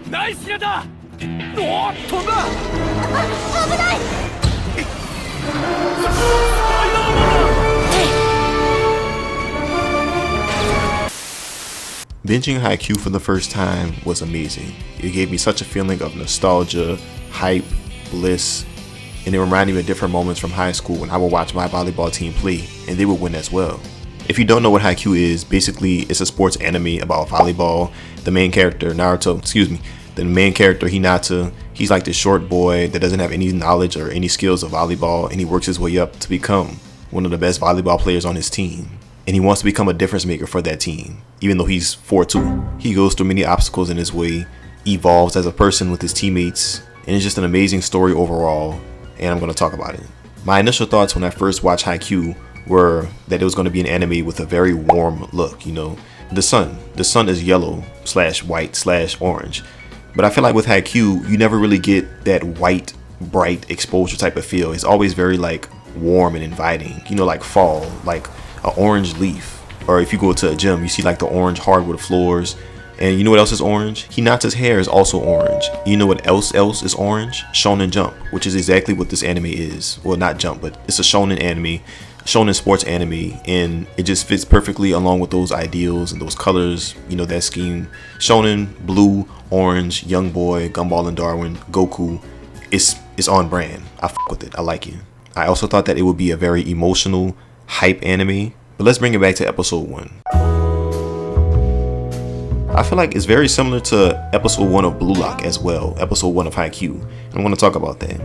ナイスヒナタ。おっ飛んだ。危ない。スパイダーマン。Binging Haikyu for the first time was amazing. It gave me such a feeling of nostalgia, hype, bliss, and it reminded me of different moments from high school when I would watch my volleyball team play and they would win as well. If you don't know what Haikyu is, basically it's a sports anime about volleyball. The main character, the main character Hinata, he's like this short boy that doesn't have any knowledge or any skills of volleyball, and he works his way up to become one of the best volleyball players on his team. And he wants to become a difference maker for that team, even though he's 4'2". He goes through many obstacles in his way, evolves as a person with his teammates, and it's just an amazing story overall, and I'm going to talk about it. My initial thoughts when I first watched Haikyu were that it was going to be an anime with a very warm look, you know. The sun is yellow / white / orange, but I feel like with Haikyu, you never really get that white, bright exposure type of feel. It's always very like warm and inviting, you know, like fall, like an orange leaf, or if you go to a gym you see like the orange hardwood floors. And you know what else is orange? Hinata's hair is also orange. You know what else is orange? Shonen Jump, which is exactly what this anime is. Well, not Jump, but it's a shonen anime, shonen sports anime, and it just fits perfectly along with those ideals and those colors, you know, that scheme. Shonen, blue, orange, young boy, Gumball and Darwin, Goku. It's on brand. I fuck with it. I like it. I also thought that it would be a very emotional, hype anime, but let's bring it back to episode 1. I feel like it's very similar to episode 1 of Blue Lock as well, episode 1 of Haikyu. I want to talk about that.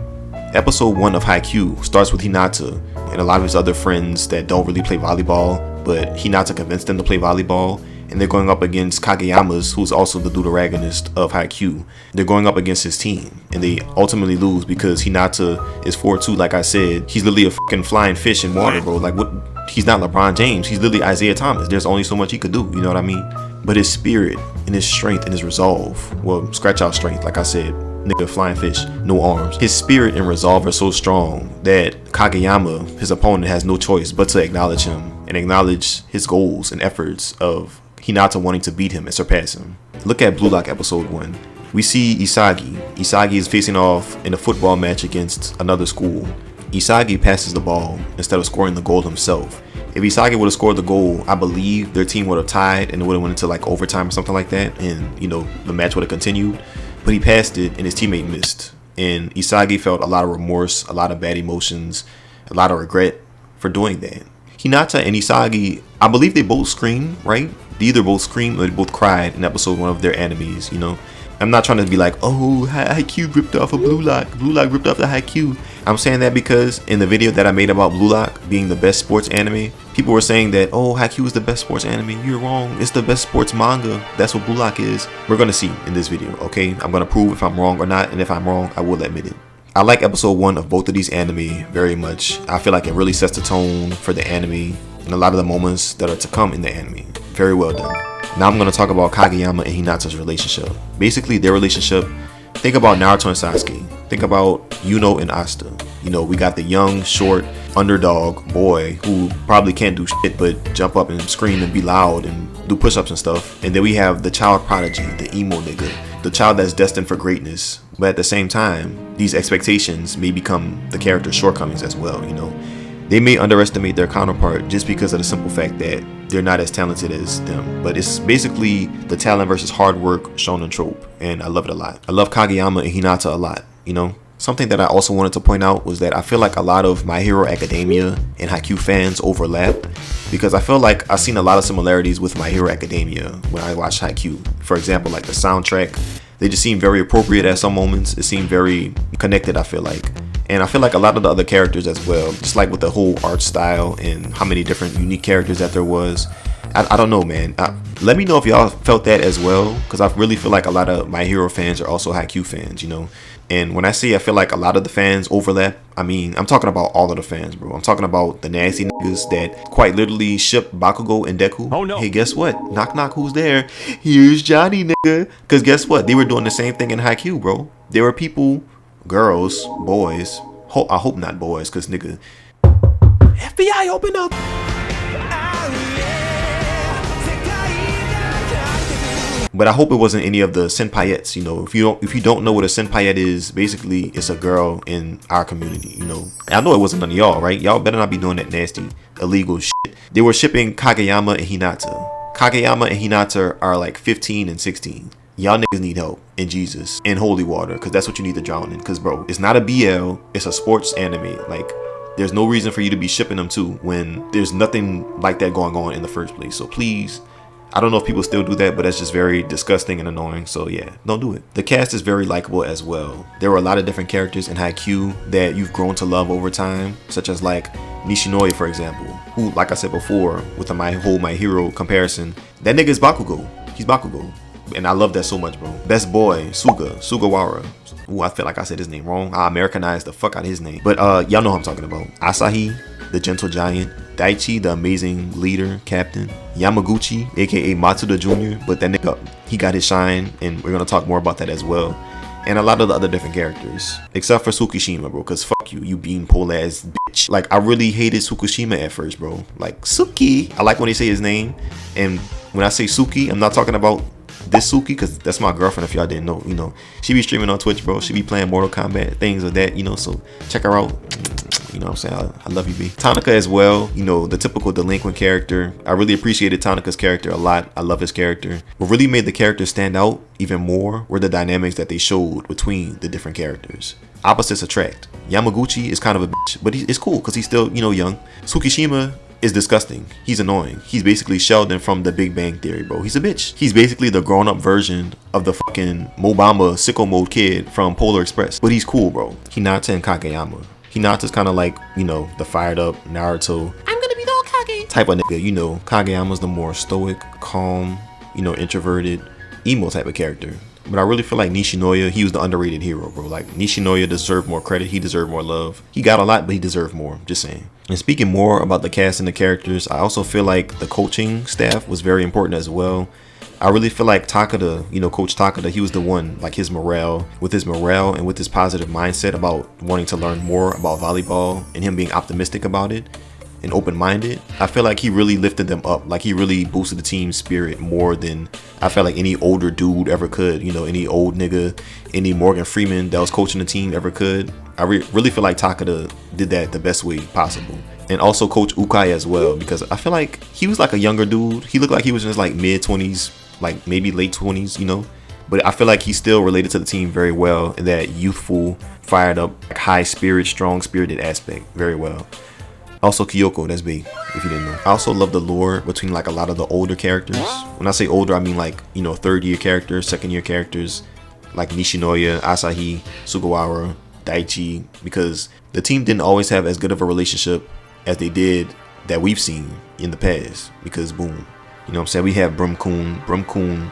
Episode 1 of Haikyu starts with Hinata and a lot of his other friends that don't really play volleyball, but Hinata convinced them to play volleyball, and they're going up against Kageyama's, who's also the deuteragonist of Haikyu. They're going up against his team, and they ultimately lose because Hinata is 4'2", like I said. He's literally a fucking flying fish in water, bro. Like, what? He's not LeBron James. He's literally Isaiah Thomas. There's only so much he could do, you know what I mean? But his spirit and his strength and his resolve, well, scratch out strength, like I said, nigga, flying fish, no arms. His spirit and resolve are so strong that Kageyama, his opponent, has no choice but to acknowledge him and acknowledge his goals and efforts of Hinata wanting to beat him and surpass him. Look at Blue Lock episode 1. We see Isagi. Isagi is facing off in a football match against another school. Isagi passes the ball instead of scoring the goal himself. If Isagi would have scored the goal, I believe their team would have tied and it would have went into like overtime or something like that, and you know, the match would have continued. But he passed it and his teammate missed, and Isagi felt a lot of remorse, a lot of bad emotions, a lot of regret for doing that. Hinata and Isagi, I believe they both screamed, right? They either both screamed or they both cried in episode 1 of their animes, you know. I'm not trying to be like, oh, Haikyu ripped off a Blue Lock ripped off the Haikyu. I'm saying that because in the video that I made about Blue Lock being the best sports anime, people were saying that, oh, Haikyu is the best sports anime. You're wrong. It's the best sports manga. That's what Blue Lock is. We're going to see in this video, okay? I'm going to prove if I'm wrong or not, and if I'm wrong, I will admit it. I like episode 1 of both of these anime very much. I feel like it really sets the tone for the anime and a lot of the moments that are to come in the anime. Very well done. Now I'm going to talk about Kageyama and Hinata's relationship. Basically, their relationship, think about Naruto and Sasuke. Think about Yuno and Asta. You know, we got the young, short, underdog boy who probably can't do shit but jump up and scream and be loud and do push-ups and stuff. And then we have the child prodigy, the emo nigga, the child that's destined for greatness. But at the same time, these expectations may become the character's shortcomings as well, you know. They may underestimate their counterpart just because of the simple fact that they're not as talented as them. But it's basically the talent versus hard work shonen trope, and I love it a lot. I love Kageyama and Hinata a lot, you know. Something that I also wanted to point out was that I feel like a lot of My Hero Academia and Haikyu fans overlap, because I feel like I've seen a lot of similarities with My Hero Academia when I watched Haikyu. For example, like the soundtrack, they just seem very appropriate at some moments. It seemed very connected, I feel like. And I feel like a lot of the other characters as well, just like with the whole art style and how many different unique characters that there was. I don't know, man. Let me know if y'all felt that as well, because I really feel like a lot of My Hero fans are also Haikyu fans, you know. And when I say I feel like a lot of the fans overlap, I mean, I'm talking about all of the fans, bro. I'm talking about the nasty niggas that quite literally ship Bakugo and Deku. Oh no. Hey, guess what? Knock knock, who's there? Here's Johnny, nigga. Because guess what? They were doing the same thing in Haikyu, bro. There were people, girls, boys. I hope not boys, because nigga. FBI, open up. But I hope it wasn't any of the senpaiettes. You know, if you don't know what a senpaiette is, basically it's a girl in our community. You know, I know it wasn't none of y'all, right? Y'all better not be doing that nasty, illegal shit. They were shipping Kageyama and Hinata. Kageyama and Hinata are like 15 and 16. Y'all niggas need help in Jesus and holy water, because that's what you need to drown in. Because bro, it's not a BL, it's a sports anime. Like, there's no reason for you to be shipping them too when there's nothing like that going on in the first place. So please, I don't know if people still do that, but that's just very disgusting and annoying. So yeah, don't do it. The cast is very likable as well. There were a lot of different characters in Haikyu that you've grown to love over time, such as like Nishinoya, for example, who, like I said before, with the My Hero comparison, that nigga is Bakugo. He's Bakugo. And I love that so much, bro. Best boy, Sugawara. Ooh, I feel like I said his name wrong. I Americanized the fuck out of his name. But y'all know who I'm talking about. Asahi, the gentle giant. Daichi, the amazing leader, captain. Yamaguchi, aka Matsuda Jr. But that nigga, he got his shine, and we're gonna talk more about that as well. And a lot of the other different characters. Except for Tsukishima, bro, because fuck you beanpole ass bitch. Like, I really hated Tsukishima at first, bro. Like, Suki. I like when they say his name. And when I say Suki, I'm not talking about this Suki, because that's my girlfriend, if y'all didn't know. You know, she be streaming on Twitch, bro. She be playing Mortal Kombat, things of that, you know, so check her out. You know what I'm saying? I love you, B. Tanaka as well, you know, the typical delinquent character. I really appreciated Tanaka's character a lot. I love his character. What really made the character stand out even more were the dynamics that they showed between the different characters. Opposites attract. Yamaguchi is kind of a bitch, but it's cool because he's still, you know, young. Tsukishima is disgusting. He's annoying. He's basically Sheldon from The Big Bang Theory, bro. He's a bitch. He's basically the grown-up version of the fucking Mobamba sicko mode kid from Polar Express. But he's cool, bro. Hinata and Kageyama. Hinata's kind of like, you know, the fired up Naruto, I'm gonna be the Hokage type of nigga. You know, Kageyama's the more stoic, calm, you know, introverted, emo type of character. But I really feel like Nishinoya, he was the underrated hero, bro. Like, Nishinoya deserved more credit. He deserved more love. He got a lot, but he deserved more. Just saying. And speaking more about the cast and the characters, I also feel like the coaching staff was very important as well. I really feel like Takada, you know, Coach Takada, he was the one, like his morale and with his positive mindset about wanting to learn more about volleyball and him being optimistic about it and open-minded. I feel like he really lifted them up. Like, he really boosted the team's spirit more than I felt like any older dude ever could. You know, any old nigga, any Morgan Freeman that was coaching the team ever could. I really feel like Takada did that the best way possible. And also Coach Ukai as well, because I feel like he was like a younger dude. He looked like he was in his like mid-20s, like maybe late 20s, you know. But I feel like he still related to the team very well in that youthful, fired up, like, high spirit, strong spirited aspect very well. Also Kyoko, that's big, if you didn't know. I also love the lore between like a lot of the older characters. When I say older, I mean like, you know, third year characters, second year characters, like Nishinoya, Asahi, Sugawara, Daichi, because the team didn't always have as good of a relationship as they did that we've seen in the past, because boom, you know what I'm saying, we have Brumkun,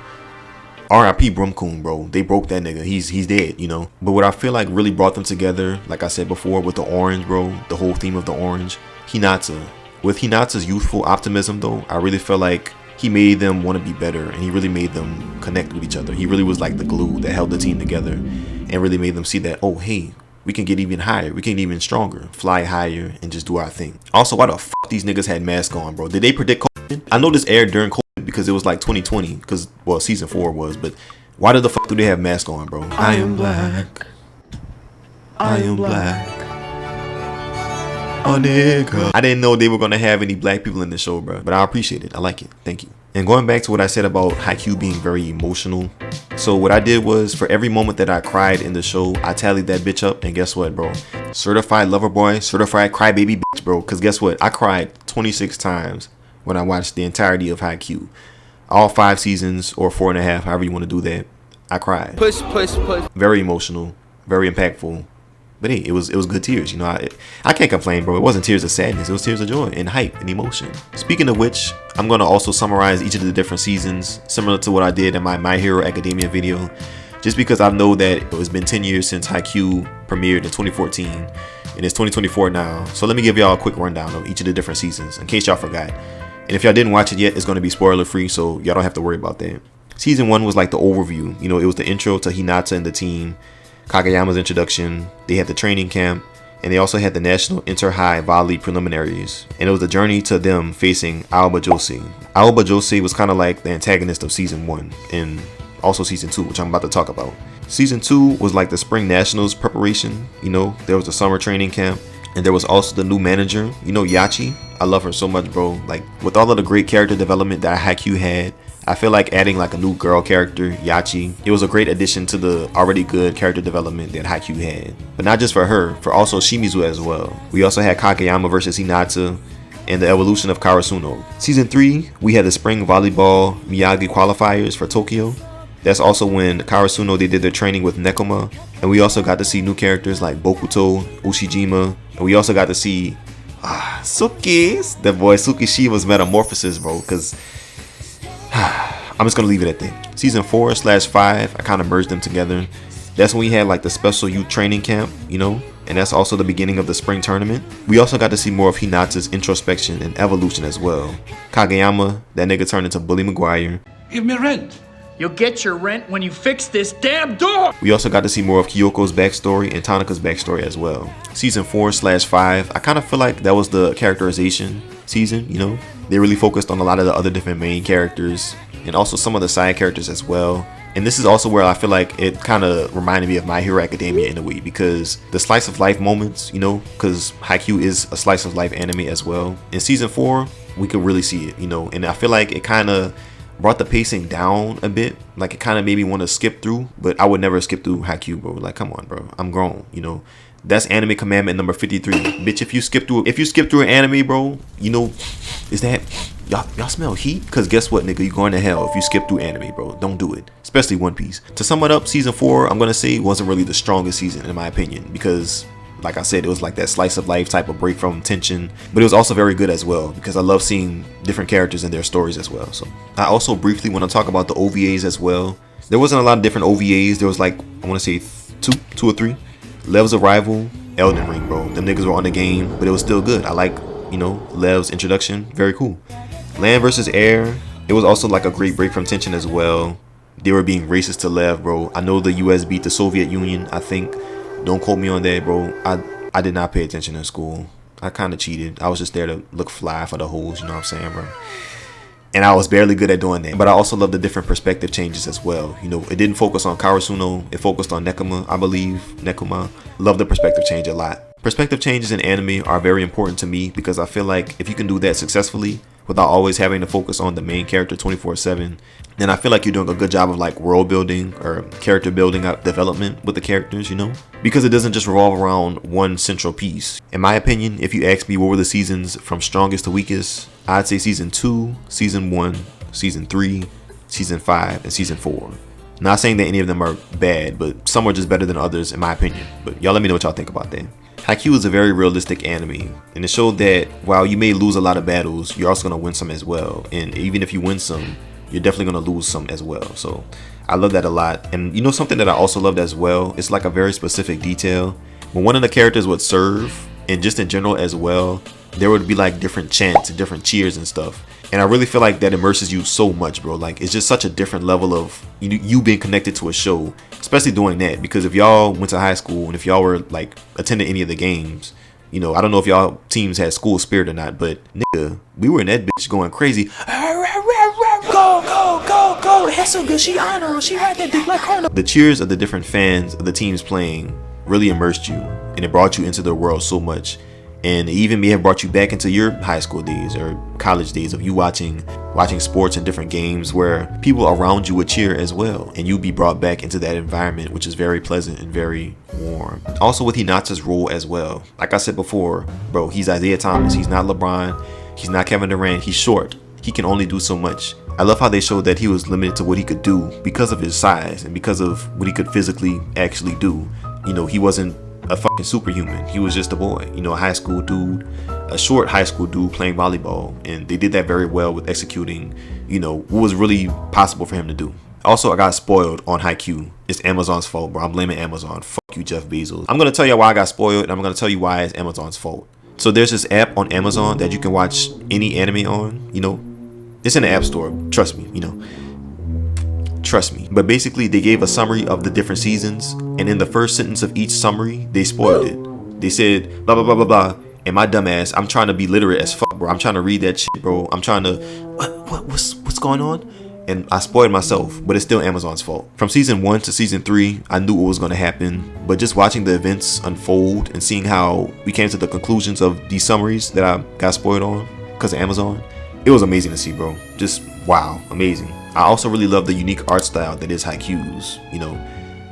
R.I.P. Brumkun, bro. They broke that nigga. He's dead, you know. But what I feel like really brought them together, like I said before, with the orange, bro, the whole theme of the orange, Hinata. With Hinata's youthful optimism, though, I really felt like he made them want to be better, and he really made them connect with each other. He really was like the glue that held the team together and really made them see that, oh, hey, we can get even higher, we can get even stronger, fly higher, and just do our thing. Also, why the fuck these niggas had masks on, bro? Did they predict COVID? I know this aired during COVID because it was like 2020, because, well, season 4 was, but why the fuck do they have masks on, bro? I am black. I am black. Oh, nigga. I didn't know they were gonna have any black people in the show, bro, but I appreciate it. I like it. Thank you. And going back to what I said about Haikyu being very emotional, so what I did was, for every moment that I cried in the show, I tallied that bitch up, and guess what, bro? Certified lover boy, certified crybaby bitch, bro, because guess what? I cried 26 times when I watched the entirety of Haikyu. All 5 seasons, or 4.5, however you want to do that. I cried. Push. Very emotional, very impactful. But hey, it was good tears, you know. I can't complain, bro. It wasn't tears of sadness, it was tears of joy and hype and emotion. Speaking of which, I'm gonna also summarize each of the different seasons, similar to what I did in my Hero Academia video, just because I know that it has been 10 years since Haikyu premiered in 2014, and it's 2024 now. So let me give y'all a quick rundown of each of the different seasons, in case y'all forgot. And if y'all didn't watch it yet, it's gonna be spoiler free, so y'all don't have to worry about that. Season 1 was like the overview, you know, it was the intro to Hinata and the team, Kageyama's introduction, they had the training camp, And they also had the National Inter-High Volley preliminaries. And it was the journey to them facing Aoba Jose. Aoba Jose was kind of like the antagonist of season 1 and also season 2, which I'm about to talk about. Season 2 was like the spring nationals preparation. You know, there was the summer training camp. And there was also the new manager, you know, Yachi. I love her so much, bro. Like, with all of the great character development that Haikyu had, I feel like adding like a new girl character, Yachi, it was a great addition to the already good character development that Haikyu had. But not just for her, for also Shimizu as well. We also had Kageyama versus Hinata and the evolution of Karasuno. Season 3, we had the spring volleyball Miyagi qualifiers for Tokyo. That's also when Karasuno, they did their training with Nekoma. And we also got to see new characters like Bokuto, Ushijima. And we also got to see Suki's, the boy Tsukishima's metamorphosis, bro. Because I'm just going to leave it at that. Season 4/5, I kind of merged them together. That's when we had like the special youth training camp, you know. And that's also the beginning of the spring tournament. We also got to see more of Hinata's introspection and evolution as well. Kageyama, that nigga turned into Bully Maguire. Give me rent. You'll get your rent when you fix this damn door! We also got to see more of Kyoko's backstory and Tanaka's backstory as well. Season 4/5, I kind of feel like that was the characterization season, you know? They really focused on a lot of the other different main characters and also some of the side characters as well. And this is also where I feel like it kind of reminded me of My Hero Academia in a way, because the slice of life moments, you know, because Haikyu is a slice of life anime as well. In season 4, we could really see it, you know, and I feel like it kind of brought the pacing down a bit. Like, it kind of made me want to skip through, but I would never skip through Haikyu, bro. Like, come on, bro. I'm grown, you know. That's anime commandment number 53. Bitch, if you skip through an anime, bro, you know, is that y'all smell heat? Cause guess what, nigga, you going to hell if you skip through anime, bro. Don't do it. Especially One Piece. To sum it up, season 4, I'm gonna say, wasn't really the strongest season in my opinion, because like I said, it was like that slice of life type of break from tension, but it was also very good as well because I love seeing different characters and their stories as well. So I also briefly want to talk about the OVAs as well. There wasn't a lot of different OVAs. There was like, I want to say two or three. Lev's Arrival, Elden Ring, bro. Them niggas were on the game, but it was still good. I like, you know, Lev's introduction. Very cool. Land vs. Air. It was also like a great break from tension as well. They were being racist to Lev, bro. I know the US beat the Soviet Union, I think. Don't quote me on that, bro. I did not pay attention in school. I kind of cheated. I was just there to look fly for the hoes, you know what I'm saying, bro? And I was barely good at doing that. But I also love the different perspective changes as well. You know, it didn't focus on Karasuno. It focused on Nekoma, I believe. Nekoma. Love the perspective change a lot. Perspective changes in anime are very important to me because I feel like if you can do that successfully without always having to focus on the main character 24/7, then I feel like you're doing a good job of like world building or character building up development with the characters, you know, because it doesn't just revolve around one central piece. In my opinion, if you ask me what were the seasons from strongest to weakest, I'd say season 2, season 1, season 3, season 5, and season 4. Not saying that any of them are bad, but some are just better than others in my opinion. But y'all let me know what y'all think about that. Haikyu is a very realistic anime, and it showed that while you may lose a lot of battles, you're also going to win some as well. And even if you win some, you're definitely going to lose some as well. So I love that a lot. And you know something that I also loved as well? It's like a very specific detail. When one of the characters would serve, and just in general as well, there would be like different chants and different cheers and stuff. And I really feel like that immerses you so much, bro. Like, it's just such a different level of you being connected to a show, especially doing that. Because if y'all went to high school and if y'all were like attending any of the games, you know, I don't know if y'all teams had school spirit or not, but nigga, we were in that bitch going crazy. Go, go, go, go. That's so good. She on her. She had that dick like her. The cheers of the different fans of the teams playing really immersed you, and it brought you into their world so much. And it even may have brought you back into your high school days or college days of you watching sports and different games where people around you would cheer as well, and you'd be brought back into that environment, which is very pleasant and very warm. Also with Hinata's role as well, like I said before, bro, he's Isaiah Thomas. He's not LeBron, he's not Kevin Durant. He's short, he can only do so much. I love how they showed that he was limited to what he could do because of his size and because of what he could physically actually do. You know, he wasn't a fucking superhuman. He was just a boy, you know, a high school dude, a short high school dude playing volleyball, and they did that very well with executing, you know, what was really possible for him to do. Also, I got spoiled on Haikyu. It's Amazon's fault, bro. I'm blaming Amazon. Fuck you, Jeff Bezos. I'm gonna tell you why I got spoiled, and I'm gonna tell you why it's Amazon's fault. So there's this app on Amazon that you can watch any anime on, you know. It's in the App Store, trust me, you know. Trust me. But basically they gave a summary of the different seasons, and in the first sentence of each summary they spoiled it. They said blah blah blah blah blah, and my dumb ass, I'm trying to be literate as fuck, bro. I'm trying to read that shit, bro. I'm trying to what's going on? And I spoiled myself, but it's still Amazon's fault. From season 1 to season 3, I knew what was going to happen, but just watching the events unfold and seeing how we came to the conclusions of these summaries that I got spoiled on because of Amazon, it was amazing to see, bro. Just wow, amazing. I also really love the unique art style that is Haikyuu's. You know,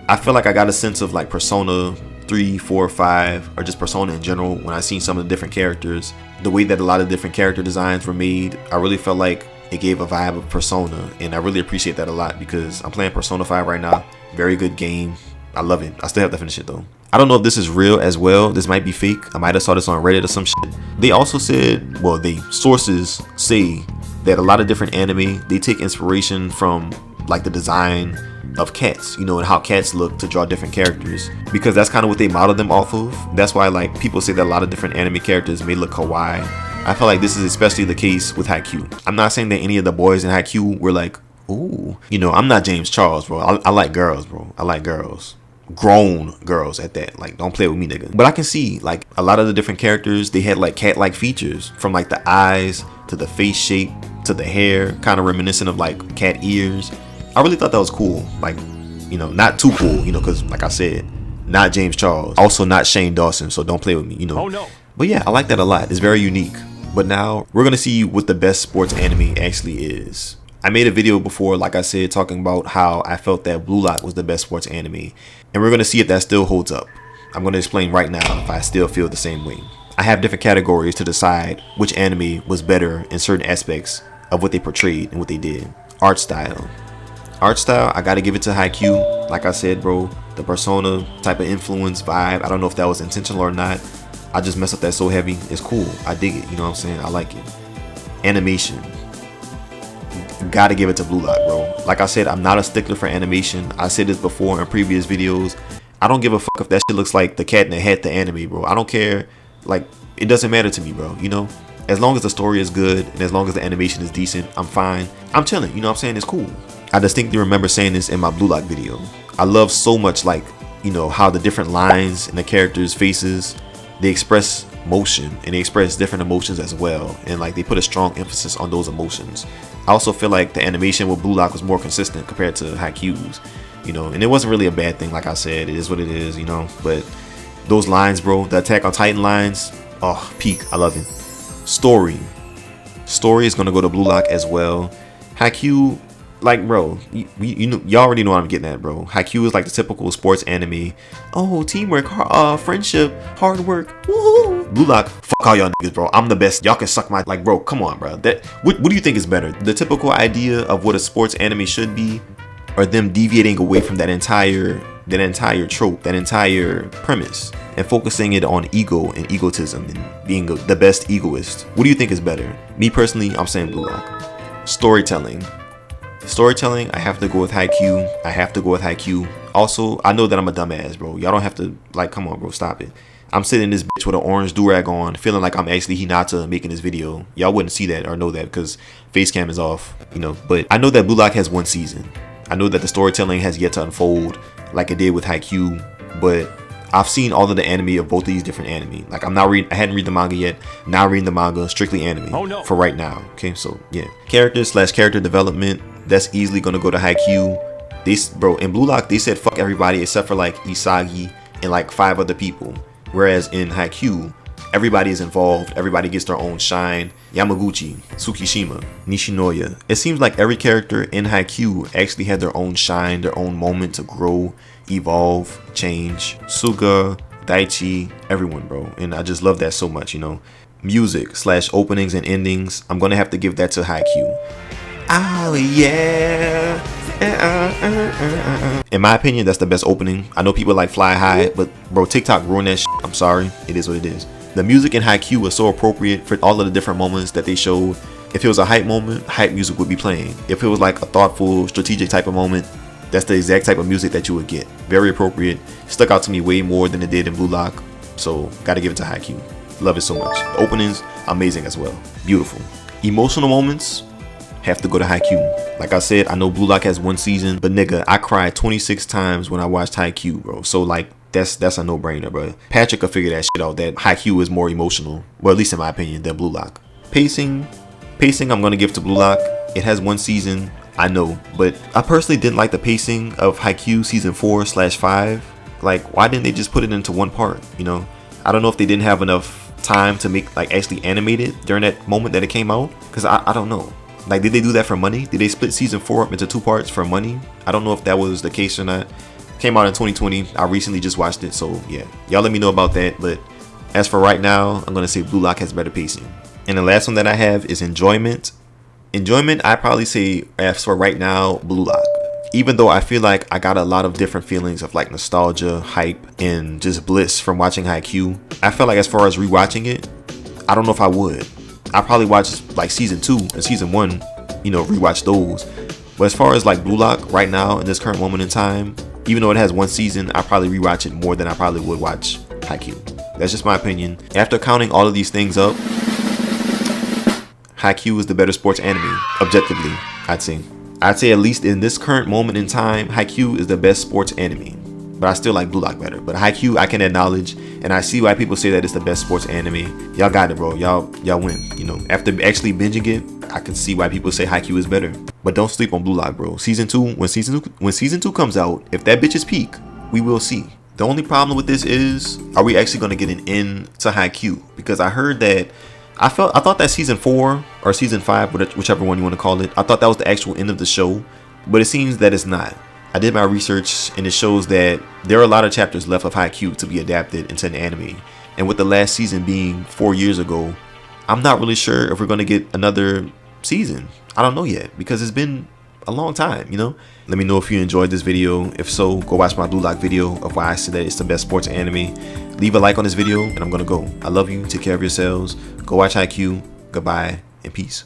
I feel like I got a sense of like Persona 3, 4, 5, or just Persona in general when I seen some of the different characters. The way that a lot of different character designs were made, I really felt like it gave a vibe of Persona, and I really appreciate that a lot because I'm playing Persona 5 right now. Very good game. I love it. I still have to finish it though. I don't know if this is real as well. This might be fake. I might have saw this on Reddit or some shit. They also said, well, the sources say that a lot of different anime, they take inspiration from like the design of cats, you know, and how cats look to draw different characters, because that's kind of what they model them off of. That's why like people say that a lot of different anime characters may look kawaii. I feel like this is especially the case with Haikyu. I'm not saying that any of the boys in Haikyu were like, ooh, you know, I'm not James Charles, bro. I like girls, bro. I like girls. Grown girls at that. Like, don't play with me, nigga. But I can see like a lot of the different characters, they had like cat-like features, from like the eyes to the face shape to the hair, kind of reminiscent of like cat ears. I really thought that was cool. Like, you know, not too cool, you know, because like I said, not James Charles, also not Shane Dawson, so don't play with me, you know. Oh no. But yeah, I like that a lot. It's very unique. But now we're gonna see what the best sports anime actually is. I made a video before, like I said, talking about how I felt that Blue Lock was the best sports anime, and we're gonna see if that still holds up. I'm gonna explain right now if I still feel the same way. I have different categories to decide which anime was better in certain aspects of what they portrayed and what they did. Art style. Art style, I gotta give it to Haikyu. Like I said, bro, the Persona type of influence vibe, I don't know if that was intentional or not. I just messed up that so heavy. It's cool. I dig it. You know what I'm saying? I like it. Animation. Gotta give it to Blue Lock, bro. Like I said, I'm not a stickler for animation. I said this before in previous videos. I don't give a fuck if that shit looks like the Cat in the Hat, the anime, bro. I don't care. Like, it doesn't matter to me, bro. You know? As long as the story is good and as long as the animation is decent, I'm fine. I'm chilling. You know what I'm saying? It's cool. I distinctly remember saying this in my Blue Lock video. I love so much, like, you know, how the different lines and the characters' faces, they express motion and they express different emotions as well, and like they put a strong emphasis on those emotions. I also feel like the animation with Blue Lock was more consistent compared to Haikyuu's, you know, and it wasn't really a bad thing. Like I said, it is what it is, you know. But those lines, bro, the Attack on Titan lines, oh, peak. I love it. Story is gonna go to Blue Lock as well. Haikyu, like, bro, y'all already know what I'm getting at, bro. Haikyu is like the typical sports anime. Oh, teamwork, friendship, hard work. Woohoo! Blue Lock, fuck all y'all niggas, bro. I'm the best. Y'all can suck my, like, bro. Come on, bro. What do you think is better? The typical idea of what a sports anime should be, or them deviating away from that entire trope, that entire premise, and focusing it on ego and egotism and being the best egoist? What do you think is better? Me personally, I'm saying Blue Lock. Storytelling, I have to go with Haikyu. Also, I know that I'm a dumbass, bro. Y'all don't have to, like, come on, bro, stop it. I'm sitting in this bitch with an orange do-rag on, feeling like I'm actually Hinata making this video. Y'all wouldn't see that or know that because face cam is off, you know. But I know that Blue Lock has one season. I know that the storytelling has yet to unfold like it did with Haikyu, but I've seen all of the anime of both of these different anime. Like, I hadn't read the manga yet. Now reading the manga, strictly anime. Oh, no. For right now. Okay, so yeah. Character development, that's easily gonna go to Haikyu. Bro, in Blue Lock, they said fuck everybody except for like Isagi and like 5 other people. Whereas in Haikyu, everybody is involved, everybody gets their own shine. Yamaguchi, Tsukishima, Nishinoya. It seems like every character in Haikyu actually had their own shine, their own moment to grow, evolve, change. Suga, Daichi, everyone, bro. And I just love that so much, you know. Music / openings and endings, I'm gonna have to give that to Haikyu. Oh yeah. In my opinion, that's the best opening. I know people like Fly High, but bro, TikTok ruined that shit. I'm sorry. It is what it is. The music in Haikyu was so appropriate for all of the different moments that they showed. If it was a hype moment, hype music would be playing. If it was like a thoughtful, strategic type of moment, that's the exact type of music that you would get. Very appropriate. Stuck out to me way more than it did in Blue Lock. So, gotta give it to Haikyu. Love it so much. The openings, amazing as well. Beautiful. Emotional moments, have to go to Haikyu. Like I said, I know Blue Lock has one season, but nigga, I cried 26 times when I watched Haikyu, bro. So like, that's a no-brainer, bro. Patrick could figure that shit out, that Haikyu is more emotional, well, at least in my opinion, than Blue Lock. Pacing I'm gonna give to Blue Lock. It has 1 season, I know, but I personally didn't like the pacing of Haikyu season 4/5. Like, why didn't they just put it into one part, you know? I don't know if they didn't have enough time to make, like, actually animate it during that moment that it came out, because I don't know. Like, did they do that for money? Did they split season 4 up into 2 parts for money? I don't know if that was the case or not. Came out in 2020. I recently just watched it, so yeah, y'all let me know about that. But as for right now, I'm gonna say Blue Lock has better pacing. And the last one that I have is enjoyment. I probably say, as for right now, Blue Lock. Even though I feel like I got a lot of different feelings of like nostalgia, hype, and just bliss from watching Haikyu, I feel like as far as rewatching it, I don't know if I would. I probably watch like season 2 and season 1, you know, rewatch those. But as far as like Blue Lock right now in this current moment in time, even though it has 1 season, I probably rewatch it more than I probably would watch Haikyu. That's just my opinion. After counting all of these things up, Haikyu is the better sports anime, objectively, I'd say. I'd say at least in this current moment in time, Haikyu is the best sports anime. But I still like Blue Lock better. But Haikyu, I can acknowledge, and I see why people say that it's the best sports anime. Y'all got it, bro. Y'all win. You know, after actually binging it, I can see why people say Haikyu is better. But don't sleep on Blue Lock, bro. Season 2, when season 2 comes out, if that bitch is peak, we will see. The only problem with this is, are we actually gonna get an end to Haikyu? Because I heard that, I thought that season 4 or season 5, whichever one you want to call it, I thought that was the actual end of the show, but it seems that it's not. I did my research and it shows that there are a lot of chapters left of Haikyu to be adapted into an anime. And with the last season being 4 years ago, I'm not really sure if we're going to get another season. I don't know yet because it's been a long time, you know? Let me know if you enjoyed this video. If so, go watch my Blue Lock video of why I said that it's the best sports anime. Leave a like on this video and I'm going to go. I love you. Take care of yourselves. Go watch Haikyu. Goodbye and peace.